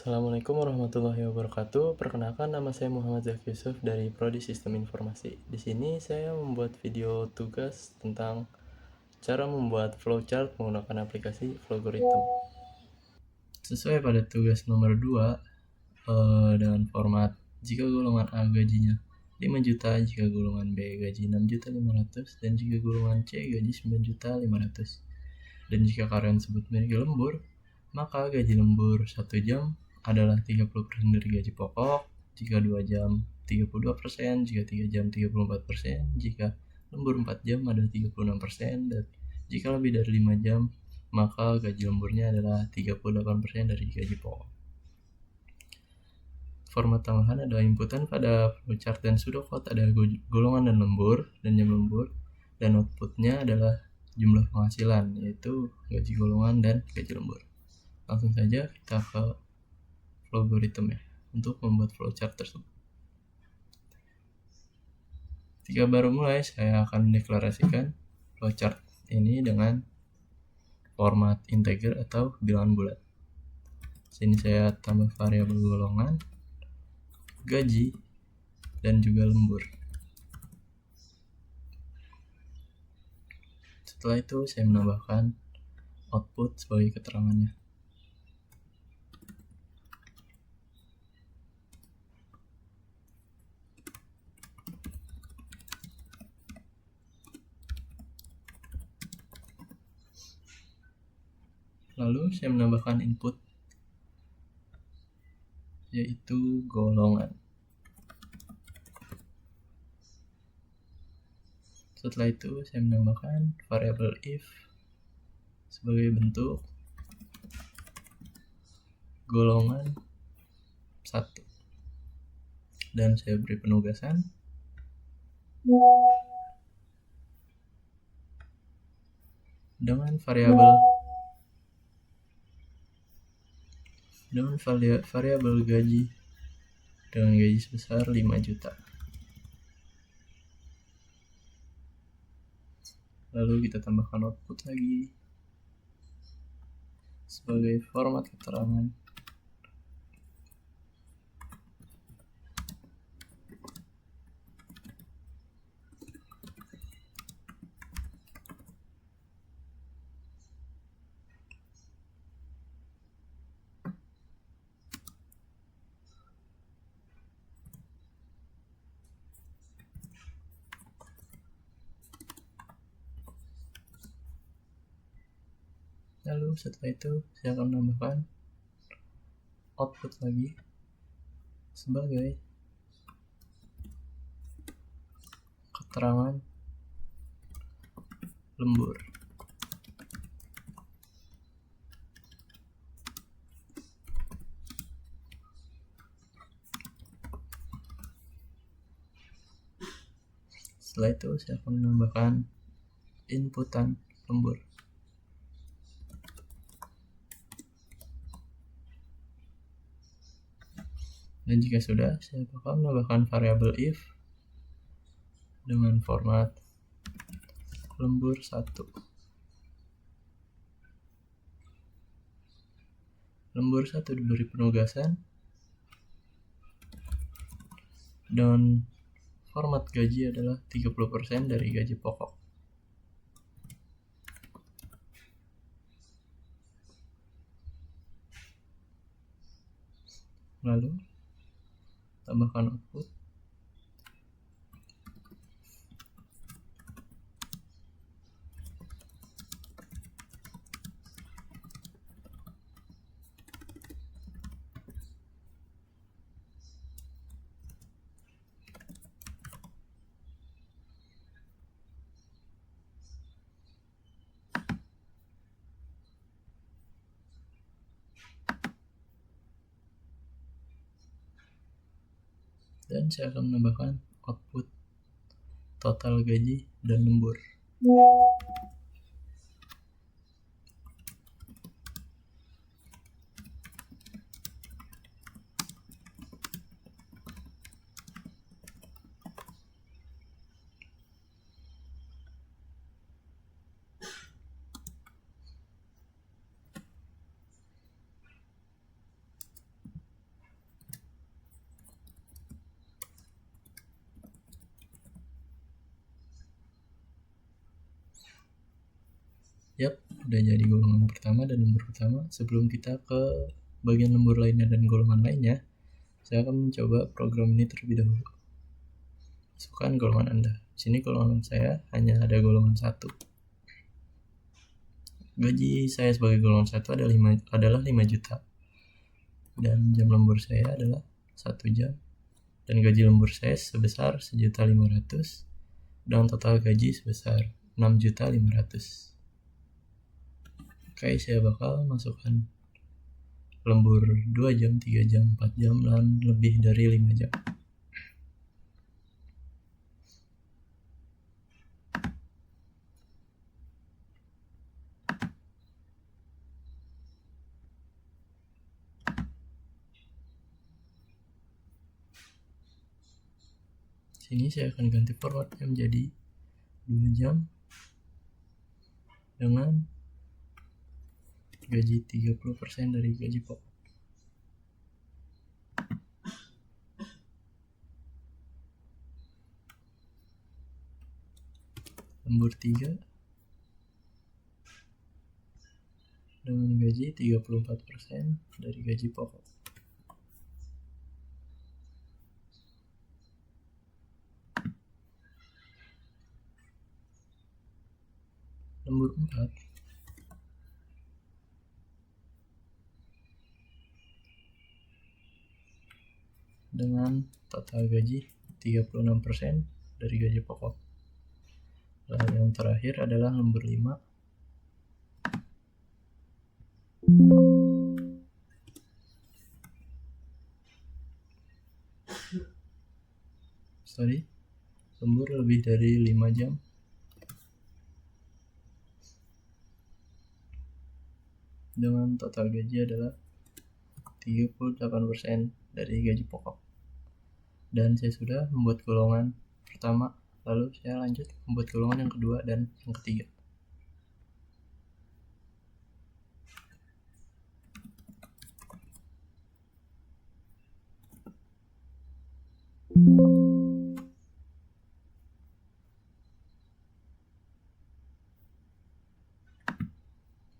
Assalamualaikum warahmatullahi wabarakatuh. Perkenalkan, nama saya Muhammad Zaki Yusuf dari Prodi Sistem Informasi. Di sini saya membuat video tugas tentang cara membuat flowchart menggunakan aplikasi Flowgorithm. Sesuai pada tugas nomor 2 dengan format jika golongan A gajinya 5 juta, jika golongan B gaji 6.500.000, dan jika golongan C gaji 9.500.000. Dan jika karyawan tersebut memiliki lembur, maka gaji lembur 1 jam adalah 30% dari gaji pokok, jika 2 jam 32%, jika 3 jam 34%, jika lembur 4 jam adalah 36%, dan jika lebih dari 5 jam, maka gaji lemburnya adalah 38% dari gaji pokok. Format tambahan adalah inputan pada flowchart dan pseudocode ada golongan dan lembur dan jam lembur, dan outputnya adalah jumlah penghasilan, yaitu gaji golongan dan gaji lembur. Langsung saja kita ke Flowgorithm ya, untuk membuat flowchart tersebut. Jika baru mulai, saya akan mendeklarasikan flowchart ini dengan format integer atau bilangan bulat. Sini saya tambah variabel golongan, gaji, dan juga lembur. Setelah itu saya menambahkan output sebagai keterangannya. Lalu saya menambahkan input, yaitu golongan. Setelah itu saya menambahkan variabel if sebagai bentuk golongan 1, dan saya beri penugasan dengan variabel gaji dengan gaji sebesar 5 juta. Lalu kita tambahkan output lagi sebagai format keterangan. Lalu setelah itu saya akan menambahkan output lagi sebagai keterangan lembur. Setelah itu saya akan menambahkan inputan lembur. Dan jika sudah, saya akan menambahkan variabel if dengan format lembur 1. Lembur 1 diberi penugasan dan format gaji adalah 30% dari gaji pokok. Lalu tambahkan output dan saya akan menambahkan output total gaji dan lembur. Yap, udah jadi golongan pertama dan lembur pertama. Sebelum kita ke bagian lembur lainnya dan golongan lainnya, saya akan mencoba program ini terlebih dahulu. Masukkan golongan Anda. Di sini golongan saya hanya ada golongan 1. Gaji saya sebagai golongan 1 adalah 5 juta. Dan jam lembur saya adalah 1 jam. Dan gaji lembur saya sebesar 1.500.000 dengan total gaji sebesar 6.500.000. Oke, saya bakal masukkan lembur 2 jam, 3 jam, 4 jam, dan lebih dari 5 jam. Sini saya akan ganti formatnya menjadi 2 jam dengan gaji 30% dari gaji pokok. Lembur 3 dengan gaji 34% dari gaji pokok. Lembur 4 dengan total gaji 36% dari gaji pokok. Lalu yang terakhir adalah lembur 5 lembur lebih dari 5 jam dengan total gaji adalah 38% dari gaji pokok. Dan saya sudah membuat golongan pertama, lalu saya lanjut membuat golongan yang kedua dan yang ketiga.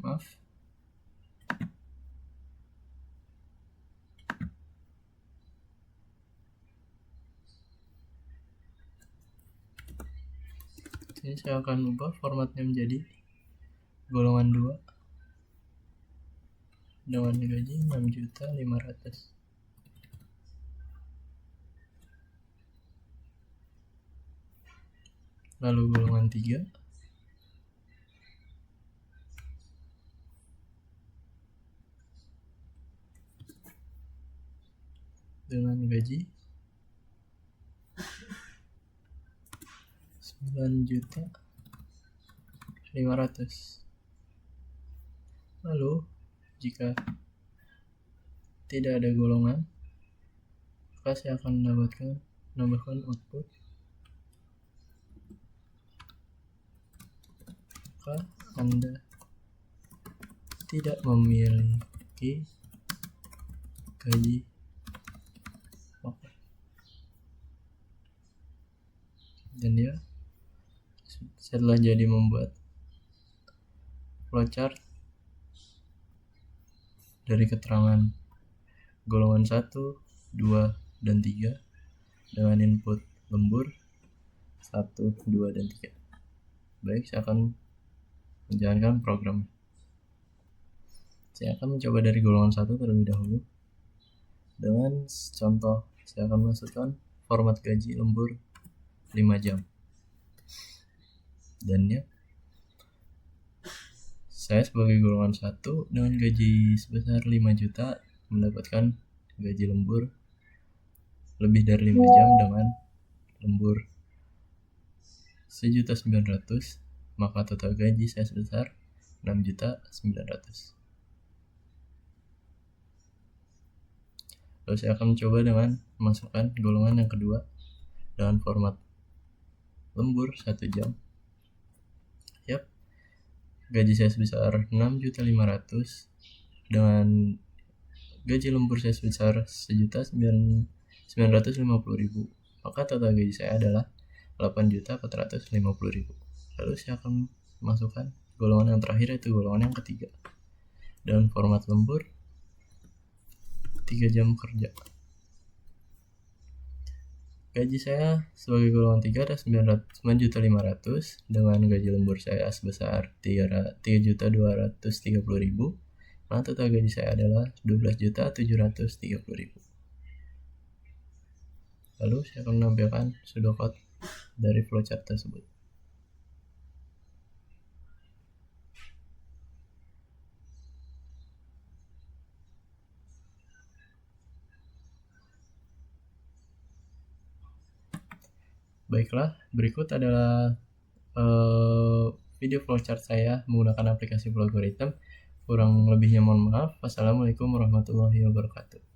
Maaf. Ini saya akan ubah formatnya menjadi golongan 2 dengan gaji 6.500.000. Lalu golongan 3 dengan gaji 9.500.000. Lalu jika tidak ada golongan, maka saya akan menambahkan output. Maka Anda tidak memiliki gaji pokok. Dan ya, setelah jadi membuat flowchart dari keterangan golongan 1, 2, dan 3 dengan input lembur 1, 2, dan 3. Baik, saya akan menjalankan program. Saya akan mencoba dari golongan 1 terlebih dahulu. Dengan contoh, saya akan masukkan format gaji lembur 5 jam. Dan ya, saya sebagai golongan 1 dengan gaji sebesar 5 juta mendapatkan gaji lembur lebih dari 5 jam dengan lembur 1.900.000, maka total gaji saya sebesar 6.900.000. Lalu saya akan mencoba dengan memasukkan golongan yang kedua dengan format lembur 1 jam. Yap, gaji saya sebesar 6.500.000 dengan gaji lembur saya sebesar 1.950.000, maka total gaji saya adalah 8.450.000. Lalu saya akan masukkan golongan yang terakhir yaitu golongan yang ketiga. Dan format lembur 3 jam kerja. Gaji saya sebagai golongan 3 ada 9.500.000 dengan gaji lembur saya sebesar 3.230.000. Maka total gaji saya adalah 12.730.000. Lalu saya akan menampilkan pseudocode dari flowchart tersebut. Baiklah, berikut adalah video flowchart saya menggunakan aplikasi Flowgorithms. Kurang lebihnya mohon maaf. Wassalamualaikum warahmatullahi wabarakatuh.